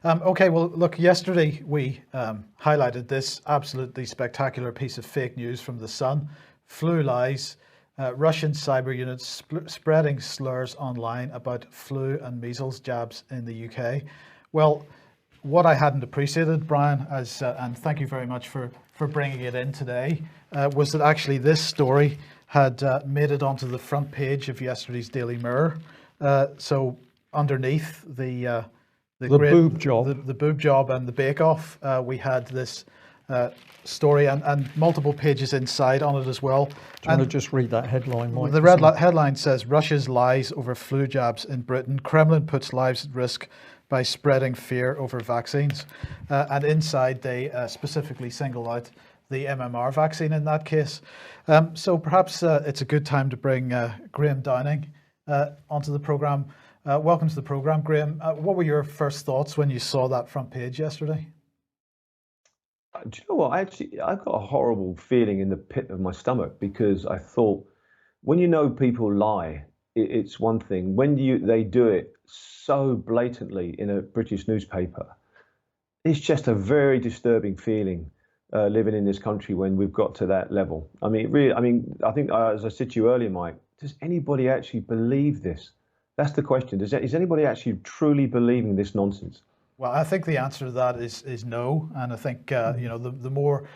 Okay, well, look, yesterday we highlighted this absolutely spectacular piece of fake news from The Sun. Flu lies, Russian cyber units spreading slurs online about flu and measles jabs in the UK. Well, what I hadn't appreciated, Brian, and thank you very much for bringing it in today, was that actually this story had made it onto the front page of yesterday's Daily Mirror. So underneath The boob job. the boob job and the Bake Off, we had this story and multiple pages inside on it as well. Do you want to just read that headline, Mike? The headline says, Russia's lies over flu jabs in Britain. Kremlin puts lives at risk by spreading fear over vaccines. And inside they specifically single out the MMR vaccine in that case. So perhaps it's a good time to bring Graham Downing onto the programme. Welcome to the programme, Graham. What were your first thoughts when you saw that front page yesterday? Do you know what? I've got a horrible feeling in the pit of my stomach, because I thought, when you know people lie, it's one thing. When they do it so blatantly in a British newspaper, it's just a very disturbing feeling living in this country when we've got to that level. I mean, really, I think as I said to you earlier, Mike, does anybody actually believe this? That's the question. Is anybody actually truly believing this nonsense? Well, I think the answer to that is no. And I think, the more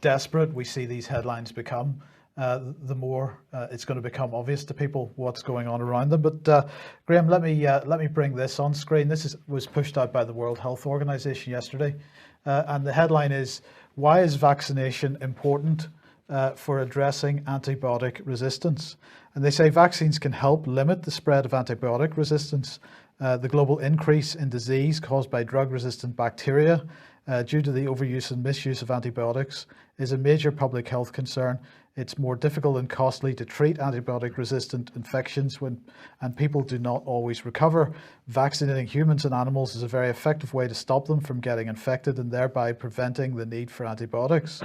desperate we see these headlines become, the more it's going to become obvious to people what's going on around them. But Graham, let me bring this on screen. This was pushed out by the World Health Organization yesterday. And the headline is, why is vaccination important for addressing antibiotic resistance? And they say vaccines can help limit the spread of antibiotic resistance. The global increase in disease caused by drug-resistant bacteria due to the overuse and misuse of antibiotics is a major public health concern. It's more difficult and costly to treat antibiotic-resistant infections and people do not always recover. Vaccinating humans and animals is a very effective way to stop them from getting infected and thereby preventing the need for antibiotics.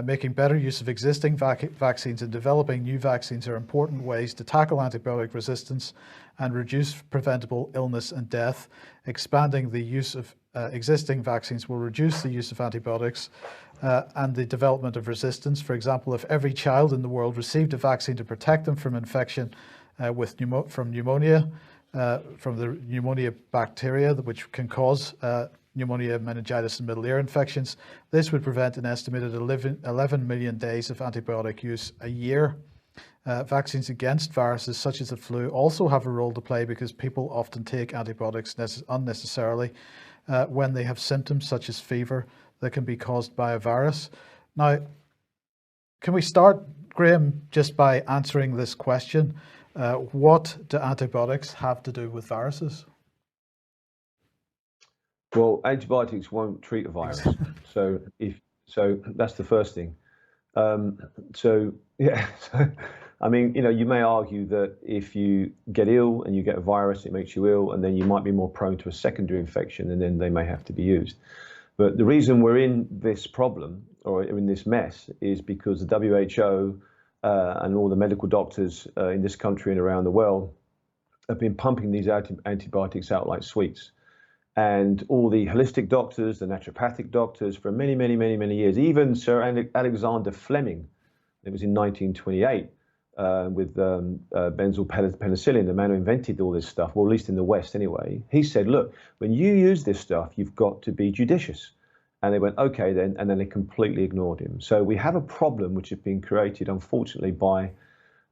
Making better use of existing vaccines and developing new vaccines are important ways to tackle antibiotic resistance and reduce preventable illness and death. Expanding the use of existing vaccines will reduce the use of antibiotics and the development of resistance. For example, if every child in the world received a vaccine to protect them from infection from pneumonia, from the pneumonia bacteria, which can cause pneumonia, meningitis, and middle ear infections, this would prevent an estimated 11 million days of antibiotic use a year. Vaccines against viruses such as the flu also have a role to play because people often take antibiotics unnecessarily when they have symptoms such as fever that can be caused by a virus. Now, can we start, Graham, just by answering this question? What do antibiotics have to do with viruses? Well, antibiotics won't treat a virus. So that's the first thing. You may argue that if you get ill and you get a virus, it makes you ill, and then you might be more prone to a secondary infection, and then they may have to be used. But the reason we're in this problem or in this mess is because the WHO and all the medical doctors in this country and around the world have been pumping these antibiotics out like sweets. And all the holistic doctors, the naturopathic doctors for many, many, many, many years, even Sir Alexander Fleming, it was in 1928, with benzyl penicillin, the man who invented all this stuff, well, at least in the West anyway, he said, look, when you use this stuff, you've got to be judicious. And they went, okay, then, and then they completely ignored him. So we have a problem which has been created, unfortunately, by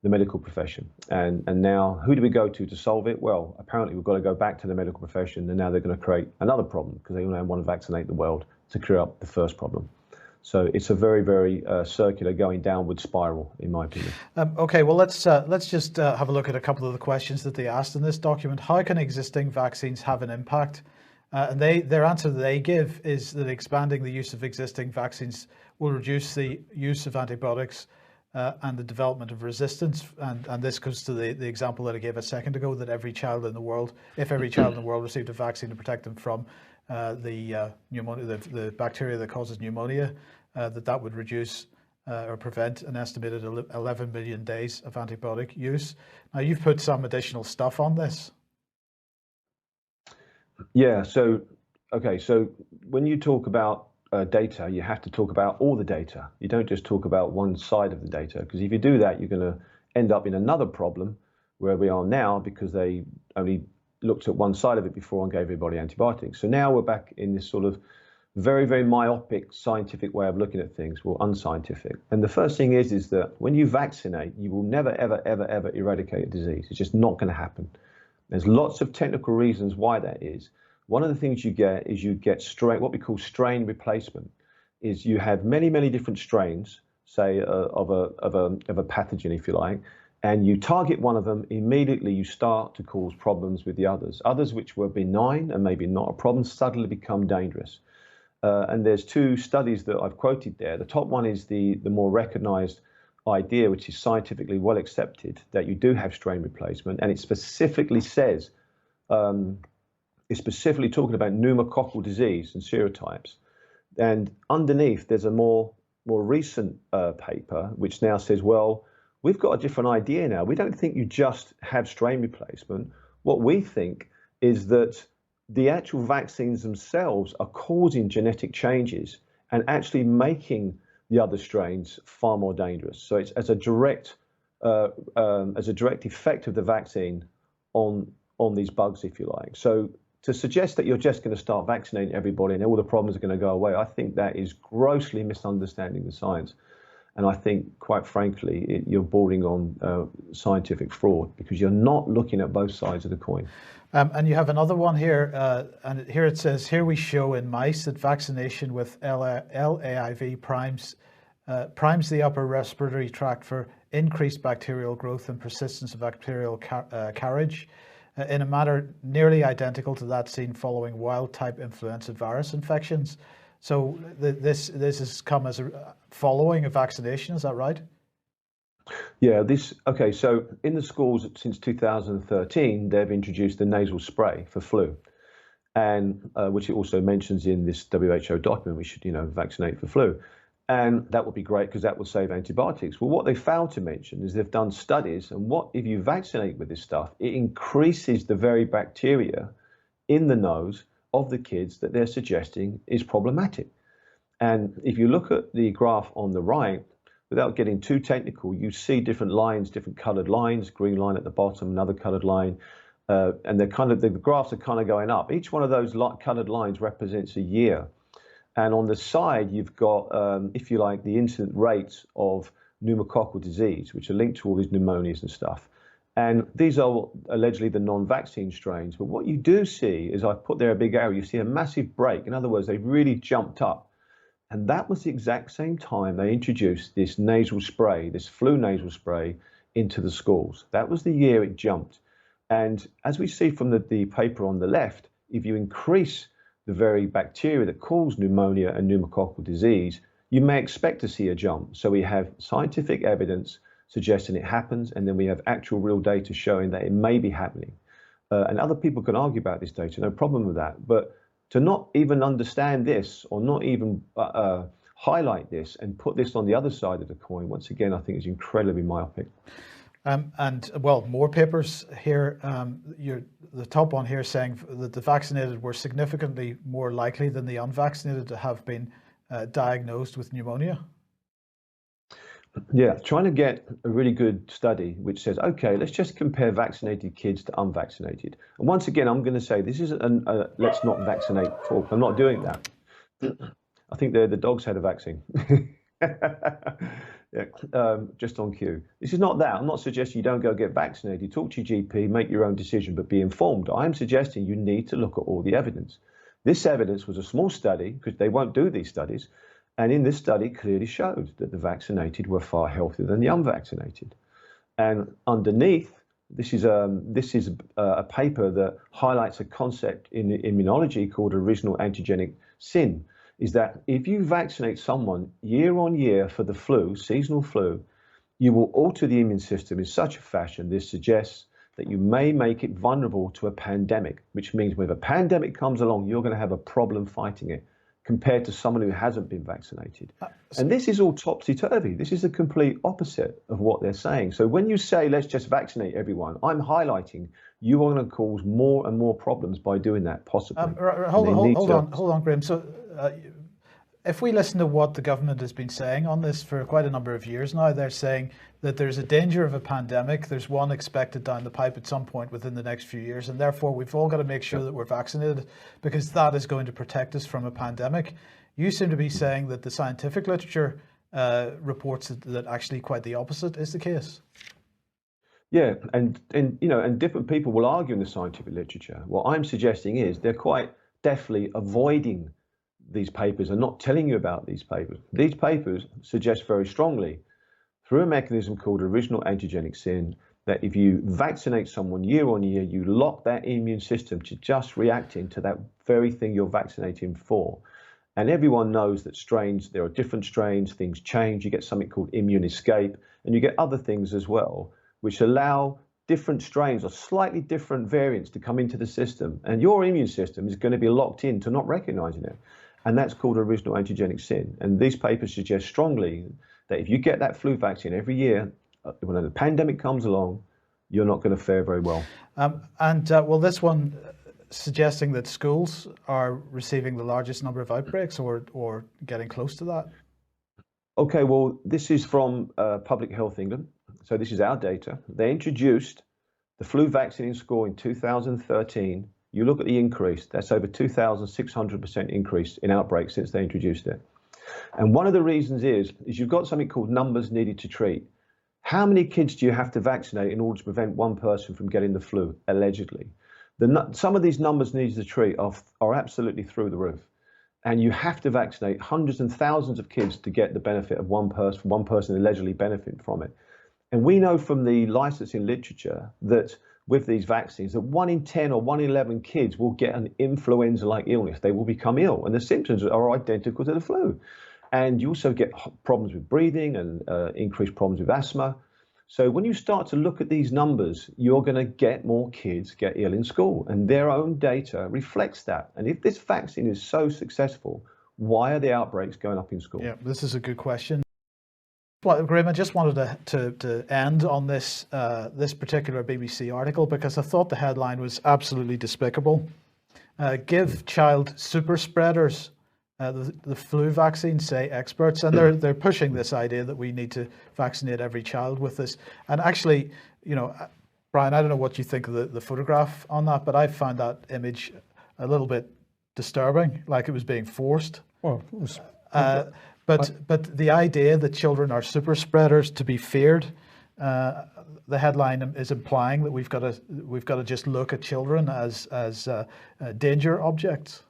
the medical profession. And now, who do we go to solve it? Well, apparently we've got to go back to the medical profession, and now they're going to create another problem because they now want to vaccinate the world to clear up the first problem. So it's a very, very circular, going downward spiral, in my opinion. Okay, well, let's just have a look at a couple of the questions that they asked in this document. How can existing vaccines have an impact? And their answer that they give is that expanding the use of existing vaccines will reduce the use of antibiotics and the development of resistance. And this goes to the example that I gave a second ago, that every child in the world, if every child in the world received a vaccine to protect them from the pneumonia, the bacteria that causes pneumonia, that would reduce or prevent an estimated 11 million days of antibiotic use. Now, you've put some additional stuff on this. Yeah, so okay, so when you talk about data, you have to talk about all the data. You don't just talk about one side of the data, because if you do that, you're going to end up in another problem where we are now, because they only looked at one side of it before and gave everybody antibiotics. So now we're back in this sort of very, very myopic scientific way of looking at things, well, unscientific. And the first thing is that when you vaccinate, you will never, ever, ever, ever eradicate a disease. It's just not going to happen. There's lots of technical reasons why that is. One of the things you get is strain, what we call strain replacement, is you have many, many different strains, say of a pathogen, if you like, and you target one of them, immediately you start to cause problems with the others. Others which were benign and maybe not a problem suddenly become dangerous. And there's two studies that I've quoted there. The top one is the more recognized idea, which is scientifically well accepted, that you do have strain replacement, and it specifically says, it's specifically talking about pneumococcal disease and serotypes. And underneath, there's a more recent paper, which now says, well, we've got a different idea now. We don't think you just have strain replacement. What we think is that the actual vaccines themselves are causing genetic changes and actually making the other strains far more dangerous. So it's as a direct effect of the vaccine on these bugs, if you like. So to suggest that you're just going to start vaccinating everybody and all the problems are going to go away, I think that is grossly misunderstanding the science. And I think, quite frankly, you're bordering on scientific fraud, because you're not looking at both sides of the coin. And you have another one here, and here it says, here we show in mice that vaccination with LAIV primes the upper respiratory tract for increased bacterial growth and persistence of bacterial carriage in a manner nearly identical to that seen following wild-type influenza virus infections. So this has come as following a vaccination, is that right? Yeah, okay, so in the schools since 2013, they've introduced the nasal spray for flu, and which it also mentions in this WHO document, we should, vaccinate for flu. And that would be great, because that will save antibiotics. Well, what they failed to mention is they've done studies, and if you vaccinate with this stuff, it increases the very bacteria in the nose of the kids that they're suggesting is problematic. And if you look at the graph on the right, without getting too technical, you see different lines, different colored lines, green line at the bottom, another colored line, and the graphs are kind of going up. Each one of those colored lines represents a year. And on the side, you've got, if you like, the incident rates of pneumococcal disease, which are linked to all these pneumonias and stuff. And these are allegedly the non-vaccine strains. But what you do see is, I've put there a big arrow, you see a massive break. In other words, they've really jumped up. And that was the exact same time they introduced this nasal spray, this flu nasal spray, into the schools. That was the year it jumped. And as we see from the paper on the left, if you increase the very bacteria that cause pneumonia and pneumococcal disease, you may expect to see a jump. So we have scientific evidence suggesting it happens, and then we have actual real data showing that it may be happening. And other people can argue about this data, no problem with that. But to not even understand this, or not even highlight this and put this on the other side of the coin, once again, I think is incredibly myopic. And well, more papers here. The top one here saying that the vaccinated were significantly more likely than the unvaccinated to have been diagnosed with pneumonia. Yeah, trying to get a really good study which says, okay, let's just compare vaccinated kids to unvaccinated. And once again, I'm going to say this isn't a let's not vaccinate talk. I'm not doing that. I think the dogs had a vaccine. Yeah, just on cue. This is not that. I'm not suggesting you don't go get vaccinated. Talk to your GP, make your own decision, but be informed. I'm suggesting you need to look at all the evidence. This evidence was a small study, because they won't do these studies. And in this study clearly showed that the vaccinated were far healthier than the unvaccinated. And underneath, this is a paper that highlights a concept in immunology called original antigenic sin, is that if you vaccinate someone year on year for the flu, seasonal flu, you will alter the immune system in such a fashion this suggests that you may make it vulnerable to a pandemic, which means when a pandemic comes along, you're going to have a problem fighting it. compared to someone who hasn't been vaccinated. And this is all topsy-turvy. This is the complete opposite of what they're saying. So when you say, let's just vaccinate everyone, I'm highlighting you are going to cause more and more problems by doing that, possibly. Hold on, Graham. So if we listen to what the government has been saying on this for quite a number of years now, they're saying that there's a danger of a pandemic. There's one expected down the pipe at some point within the next few years. And therefore, we've all got to make sure that we're vaccinated because that is going to protect us from a pandemic. You seem to be saying that the scientific literature reports that actually quite the opposite is the case. Yeah, and different people will argue in the scientific literature. What I'm suggesting is they're quite deftly avoiding these papers and not telling you about these papers. These papers suggest very strongly, through a mechanism called original antigenic sin, that if you vaccinate someone year on year, you lock that immune system to just reacting to that very thing you're vaccinating for. And everyone knows that there are different strains, things change, you get something called immune escape, and you get other things as well, which allow different strains or slightly different variants to come into the system. And your immune system is going to be locked in to not recognizing it. And that's called original antigenic sin. And these papers suggest strongly that if you get that flu vaccine every year, when the pandemic comes along, you're not going to fare very well. Well, this one suggesting that schools are receiving the largest number of outbreaks or getting close to that? Okay, well, this is from Public Health England. So this is our data. They introduced the flu vaccine score in 2013. You look at the increase, that's over 2,600% increase in outbreaks since they introduced it. And one of the reasons is you've got something called numbers needed to treat. How many kids do you have to vaccinate in order to prevent one person from getting the flu, allegedly? Some of these numbers needed to treat are absolutely through the roof. And you have to vaccinate hundreds and thousands of kids to get the benefit of one person allegedly benefiting from it. And we know from the licensing literature that with these vaccines, that 1 in 10 or 1 in 11 kids will get an influenza-like illness. They will become ill, and the symptoms are identical to the flu. And you also get problems with breathing and increased problems with asthma. So when you start to look at these numbers, you're going to get more kids get ill in school, and their own data reflects that. And if this vaccine is so successful, why are the outbreaks going up in school? Yeah, this is a good question. Well, Graham, I just wanted to end on this this particular BBC article because I thought the headline was absolutely despicable. Give child super spreaders the flu vaccine, say experts, and they're pushing this idea that we need to vaccinate every child with this. And actually, Brian, I don't know what you think of the photograph on that, but I found that image a little bit disturbing, like it was being forced. Well, it was, But the idea that children are super spreaders to be feared, the headline is implying that we've got to just look at children as danger objects.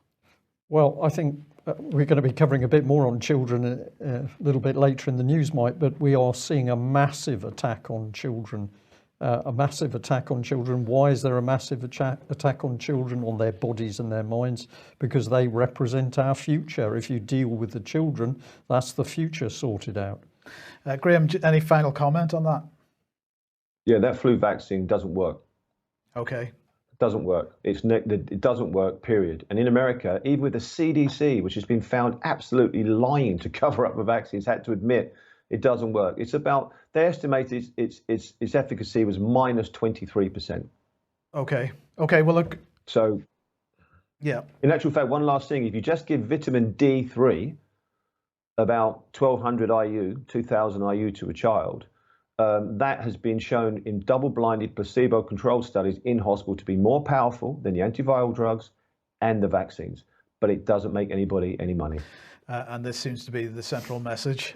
Well, I think we're going to be covering a bit more on children a little bit later in the news, Mike. But we are seeing a massive attack on children. Why is there a massive attack on children, on their bodies and their minds? Because they represent our future. If you deal with the children, that's the future sorted out. Graham, any final comment on that? Yeah, that flu vaccine doesn't work. Okay. It doesn't work. It doesn't work, period. And in America, even with the CDC, which has been found absolutely lying to cover up the vaccines, had to admit it doesn't work. It's about, they estimated its efficacy was minus 23%. Okay. Okay. Well, look. So, yeah. In actual fact, one last thing: if you just give vitamin D3, about 1,200 IU, 2,000 IU to a child, that has been shown in double-blinded, placebo-controlled studies in hospital to be more powerful than the antiviral drugs and the vaccines. But it doesn't make anybody any money. And this seems to be the central message